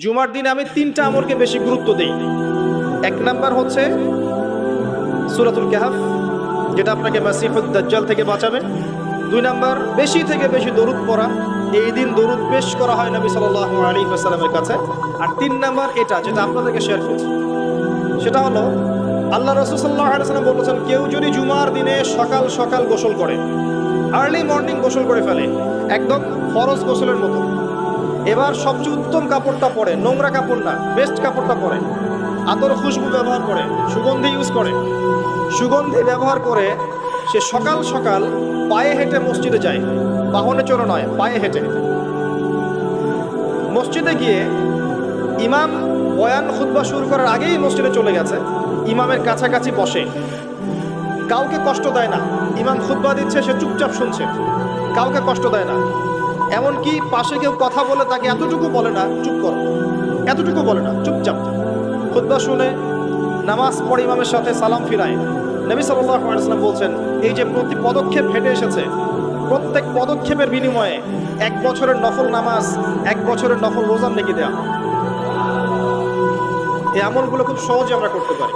জুমার দিনে আমি 3টা আমলকে বেশি গুরুত্ব দেই। এক নাম্বার হচ্ছে সূরাতুল কাহফ, যেটা আপনাকে মাসিহুদ দাজ্জাল থেকে বাঁচাবে। 2 নাম্বার বেশি থেকে বেশি দরুদ পড়া, এই দিন দরুদ পেশ করা হয় নবী সাল্লাল্লাহু আলাইহি ওয়াসাল্লামের কাছে। আর 3 নাম্বার এটা যেটা আপনাদেরকে শেয়ার করছি, সেটা হলো আল্লাহ রাসূল সাল্লাল্লাহু আলাইহি ওয়াসাল্লাম বলেছেন, কেউ যদি জুমার দিনে সকাল সকাল গোসল করে, আর্লি মর্নিং গোসল করে ফেলে, একদম ফরজ গোসলের মতো, এবার সবচেয়ে উত্তম কাপড়টা পরে, নোংরা কাপড় না, বেস্ট কাপড়টা পরে, আতর খুশবু ব্যবহার করে, সুগন্ধি ইউজ করে, সুগন্ধি ব্যবহার করে সে সকাল সকাল পায়ে হেঁটে মসজিদে যায়, বাহনে চড়ে নয়, পায়ে হেঁটে মসজিদে গিয়ে ইমাম বয়ান খুতবা শুরু করার আগেই মসজিদে চলে গেছে, ইমামের কাছাকাছি বসে, কাউকে কষ্ট দেয় না, ইমাম খুতবা দিচ্ছে সে চুপচাপ শুনছে, কাউকে কষ্ট দেয় না। এমনকি পাশে কেউ কথা বলে তাকে এতটুকু বলে না চুপ করো, এতটুকু বলে না, চুপচাপ খুতবা শুনে নামাজ পড়ে ইমামের সাথে সালাম ফিরায়। নবী সাল্লাল্লাহু আলাইহি ওয়াসাল্লাম বলছেন, এই যে প্রতি পদক্ষেপ হেঁটে এসেছে, প্রত্যেক পদক্ষেপের বিনিময়ে 1 বছরের নফল নামাজ, 1 বছরের নফল রোজা নেকি দেয়া। এই আমলগুলো খুব সহজে আমরা করতে পারি।